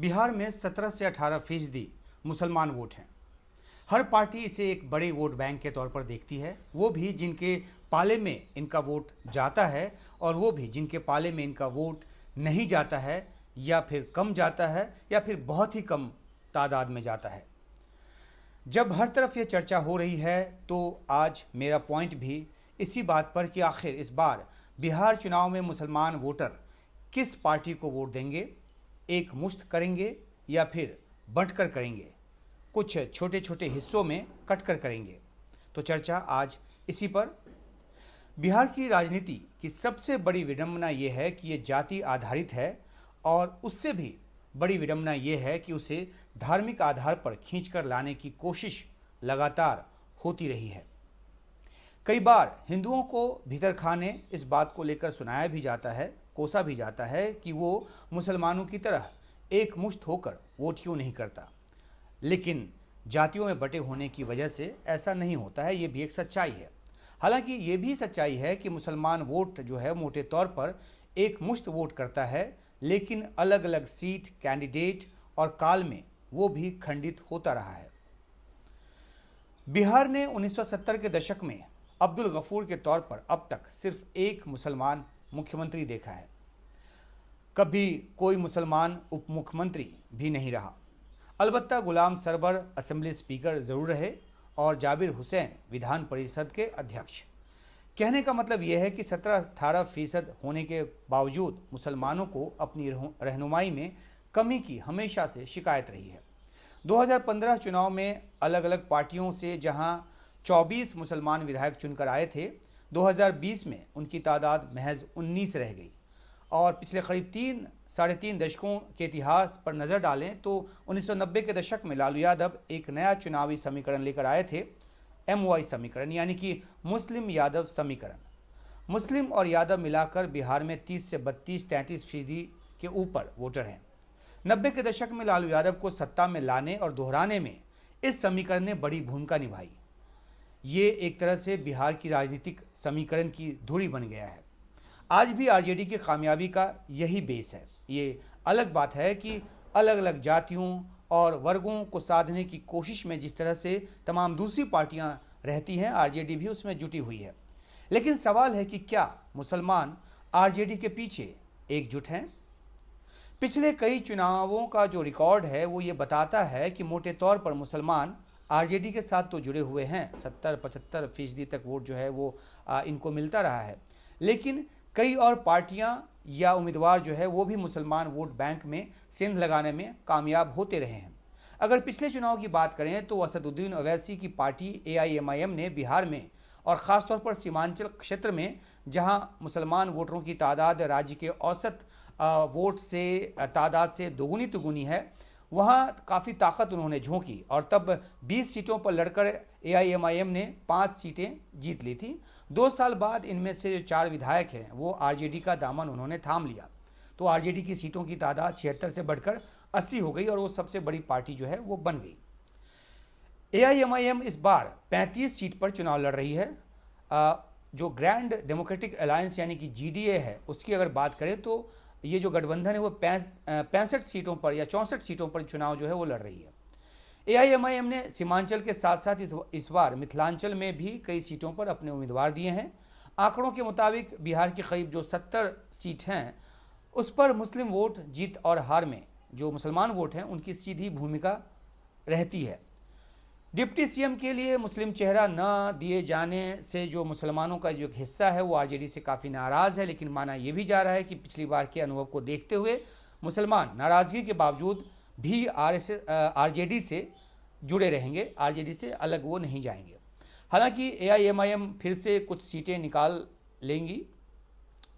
बिहार में 17 से 18% मुसलमान वोट हैं। हर पार्टी इसे एक बड़े वोट बैंक के तौर पर देखती है, वो भी जिनके पाले में इनका वोट जाता है और वो भी जिनके पाले में इनका वोट नहीं जाता है या फिर कम जाता है या फिर बहुत ही कम तादाद में जाता है। जब हर तरफ ये चर्चा हो रही है तो आज मेरा पॉइंट भी इसी बात पर कि आखिर इस बार बिहार चुनाव में मुसलमान वोटर किस पार्टी को वोट देंगे, एक मुश्त करेंगे या फिर बंटकर करेंगे, कुछ छोटे छोटे हिस्सों में कटकर करेंगे। तो चर्चा आज इसी पर। बिहार की राजनीति की सबसे बड़ी विडंबना ये है कि ये जाति आधारित है और उससे भी बड़ी विडंबना ये है कि उसे धार्मिक आधार पर खींचकर लाने की कोशिश लगातार होती रही है। कई बार हिंदुओं को भीतर खाने इस बात को लेकर सुनाया भी जाता है, कोसा भी जाता है कि वो मुसलमानों की तरह एक मुश्त होकर वोट क्यों नहीं करता। लेकिन जातियों में बटे होने की वजह से ऐसा नहीं होता है, ये भी एक सच्चाई है। हालांकि ये भी सच्चाई है कि मुसलमान वोट जो है मोटे तौर पर एक मुश्त वोट करता है, लेकिन अलग अलग सीट, कैंडिडेट और काल में वो भी खंडित होता रहा है। बिहार ने 1970 के दशक में अब्दुल गफूर के तौर पर अब तक सिर्फ एक मुसलमान मुख्यमंत्री देखा है। कभी कोई मुसलमान उप मुख्यमंत्री भी नहीं रहा। अलबत्ता गुलाम सरवर असेंबली स्पीकर जरूर रहे और जाबिर हुसैन विधान परिषद के अध्यक्ष। कहने का मतलब यह है कि 17-18% होने के बावजूद मुसलमानों को अपनी रहनुमाई में कमी की हमेशा से शिकायत रही है। 2015 चुनाव में अलग अलग पार्टियों से जहां 24 मुसलमान विधायक चुनकर आए थे, 2020 में उनकी तादाद महज 19 रह गई। और पिछले करीब साढ़े तीन दशकों के इतिहास पर नज़र डालें तो 1990 के दशक में लालू यादव एक नया चुनावी समीकरण लेकर आए थे, MY समीकरण, यानी कि मुस्लिम यादव समीकरण। मुस्लिम और यादव मिलाकर बिहार में 30 से 32-33% के ऊपर वोटर हैं। 90 के दशक में लालू यादव को सत्ता में लाने और दोहराने में इस समीकरण ने बड़ी भूमिका निभाई। ये एक तरह से बिहार की राजनीतिक समीकरण की धुरी बन गया है। आज भी आरजेडी की कामयाबी का यही बेस है। ये अलग बात है कि अलग अलग जातियों और वर्गों को साधने की कोशिश में जिस तरह से तमाम दूसरी पार्टियां रहती हैं, आरजेडी भी उसमें जुटी हुई है। लेकिन सवाल है कि क्या मुसलमान आरजेडी के पीछे एकजुट हैं? पिछले कई चुनावों का जो रिकॉर्ड है वो ये बताता है कि मोटे तौर पर मुसलमान आरजेडी के साथ तो जुड़े हुए हैं, 70-75% तक वोट जो है वो इनको मिलता रहा है। लेकिन कई और पार्टियां या उम्मीदवार जो है वो भी मुसलमान वोट बैंक में सेंध लगाने में कामयाब होते रहे हैं। अगर पिछले चुनाव की बात करें तो असदुद्दीन ओवैसी की पार्टी AIMIM ने बिहार में और ख़ासतौर पर सीमांचल क्षेत्र में, जहां मुसलमान वोटरों की तादाद राज्य के औसत वोट से तादाद से दोगुनी तिगुनी है, वहाँ काफ़ी ताकत उन्होंने झोंकी और तब 20 सीटों पर लड़कर AIMIM ने 5 सीटें जीत ली थी। 2 साल बाद इनमें से जो 4 विधायक हैं वो आरजेडी का दामन उन्होंने थाम लिया, तो आरजेडी की सीटों की तादाद 76 से बढ़कर 80 हो गई और वो सबसे बड़ी पार्टी जो है वो बन गई। AIMIM इस बार 35 सीट पर चुनाव लड़ रही है। जो ग्रैंड डेमोक्रेटिक अलायंस यानी कि GDA है, उसकी अगर बात करें तो ये जो गठबंधन है वो 65 सीटों पर या 64 सीटों पर चुनाव जो है वो लड़ रही है। AIMIM ने सीमांचल के साथ साथ इस बार मिथिलांचल में भी कई सीटों पर अपने उम्मीदवार दिए हैं। आंकड़ों के मुताबिक बिहार की करीब जो 70 सीट हैं उस पर मुस्लिम वोट जीत और हार में जो मुसलमान वोट हैं उनकी सीधी भूमिका रहती है। डिप्टी CM के लिए मुस्लिम चेहरा न दिए जाने से जो मुसलमानों का जो हिस्सा है वो आरजेडी से काफ़ी नाराज़ है। लेकिन माना यह भी जा रहा है कि पिछली बार के अनुभव को देखते हुए मुसलमान नाराज़गी के बावजूद भी आरजेडी से जुड़े रहेंगे, आरजेडी से अलग वो नहीं जाएंगे। हालांकि AIMIM फिर से कुछ सीटें निकाल लेंगी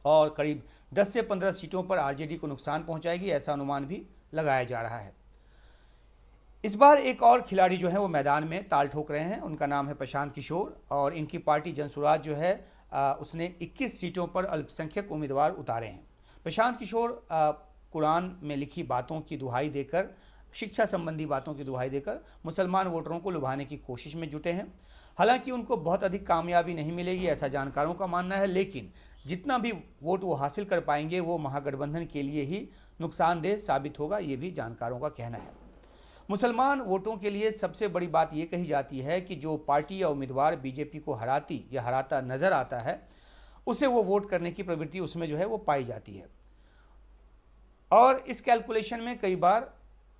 और करीब 10 से 15 सीटों पर आरजेडी को नुकसान पहुंचाएगी, ऐसा अनुमान भी लगाया जा रहा है। इस बार एक और खिलाड़ी जो है वो मैदान में ताल ठोक रहे हैं, उनका नाम है प्रशांत किशोर और इनकी पार्टी जनसुराज जो है उसने 21 सीटों पर अल्पसंख्यक उम्मीदवार उतारे हैं। प्रशांत किशोर कुरान में लिखी बातों की दुहाई देकर, शिक्षा संबंधी बातों की दुहाई देकर मुसलमान वोटरों को लुभाने की कोशिश में जुटे हैं। हालांकि उनको बहुत अधिक कामयाबी नहीं मिलेगी ऐसा जानकारों का मानना है, लेकिन जितना भी वोट वो हासिल कर पाएंगे वो महागठबंधन के लिए ही नुकसानदेह साबित होगा, ये भी जानकारों का कहना है। मुसलमान वोटों के लिए सबसे बड़ी बात यह कही जाती है कि जो पार्टी या उम्मीदवार बीजेपी को हराती या हराता नजर आता है, उसे वो वोट करने की प्रवृत्ति उसमें जो है वो पाई जाती है। और इस कैलकुलेशन में कई बार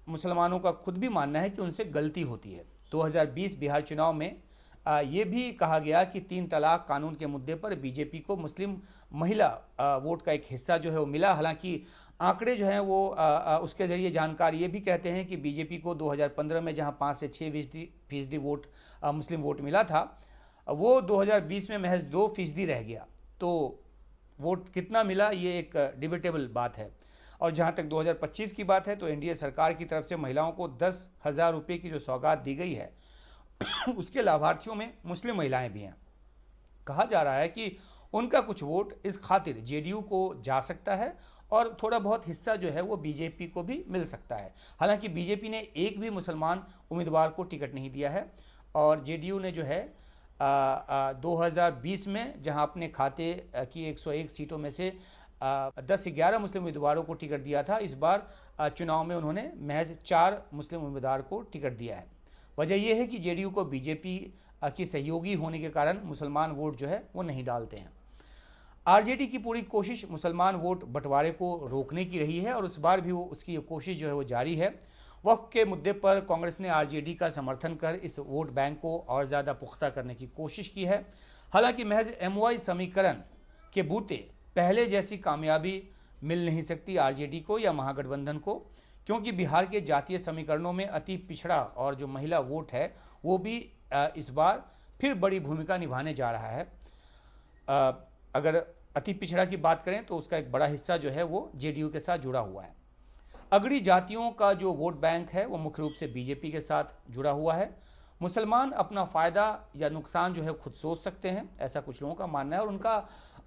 मुसलमानों का खुद भी मानना है कि उनसे गलती होती है। 2020 बिहार चुनाव में ये भी कहा गया कि 3 तलाक कानून के मुद्दे पर बीजेपी को मुस्लिम महिला वोट का एक हिस्सा जो है वो मिला। हालांकि आंकड़े जो हैं वो उसके जरिए जानकार ये भी कहते हैं कि बीजेपी को 2015 में जहां 5 से 6% वोट मुस्लिम वोट मिला था, वो 2020 में महज 2% रह गया। तो वोट कितना मिला ये एक डिबेटेबल बात है। और जहां तक 2025 की बात है तो एनडीए सरकार की तरफ से महिलाओं को 10,000 रुपये की जो सौगात दी गई है उसके लाभार्थियों में मुस्लिम महिलाएं भी हैं। कहा जा रहा है कि उनका कुछ वोट इस खातिर जेडीयू को जा सकता है और थोड़ा बहुत हिस्सा जो है वो बीजेपी को भी मिल सकता है। हालांकि बीजेपी ने एक भी मुसलमान उम्मीदवार को टिकट नहीं दिया है और जेडीयू ने जो है 2020 में जहां अपने खाते की 101 सीटों में से 10-11 मुस्लिम उम्मीदवारों को टिकट दिया था, इस बार चुनाव में उन्होंने महज 4 मुस्लिम उम्मीदवार को टिकट दिया है। वजह यह है कि जेडीयू को बीजेपी की सहयोगी होने के कारण मुसलमान वोट जो है वो नहीं डालते हैं। आरजेडी की पूरी कोशिश मुसलमान वोट बंटवारे को रोकने की रही है और इस बार भी उसकी कोशिश जो है वो जारी है। वक्फ के मुद्दे पर कांग्रेस ने आरजेडी का समर्थन कर इस वोट बैंक को और ज़्यादा पुख्ता करने की कोशिश की है। हालांकि महज एमवाई समीकरण के बूते पहले जैसी कामयाबी मिल नहीं सकती आरजेडी को या महागठबंधन को, क्योंकि बिहार के जातीय समीकरणों में अति पिछड़ा और जो महिला वोट है वो भी इस बार फिर बड़ी भूमिका निभाने जा रहा है। अगर अति पिछड़ा की बात करें तो उसका एक बड़ा हिस्सा जो है वो जेडीयू के साथ जुड़ा हुआ है। अगड़ी जातियों का जो वोट बैंक है वो मुख्य रूप से बीजेपी के साथ जुड़ा हुआ है। मुसलमान अपना फ़ायदा या नुकसान जो है खुद सोच सकते हैं, ऐसा कुछ लोगों का मानना है, और उनका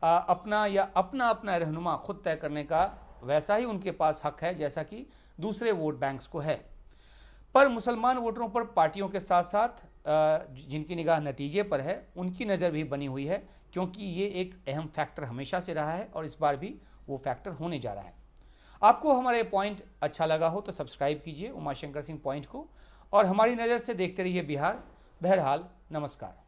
अपना रहनुमा खुद तय करने का वैसा ही उनके पास हक है जैसा कि दूसरे वोट बैंक्स को है। पर मुसलमान वोटरों पर पार्टियों के साथ साथ जिनकी निगाह नतीजे पर है उनकी नज़र भी बनी हुई है, क्योंकि ये एक अहम फैक्टर हमेशा से रहा है और इस बार भी वो फैक्टर होने जा रहा है। आपको हमारा ये पॉइंट अच्छा लगा हो तो सब्सक्राइब कीजिए उमाशंकर सिंह पॉइंट को और हमारी नज़र से देखते रहिए बिहार। बहरहाल, नमस्कार।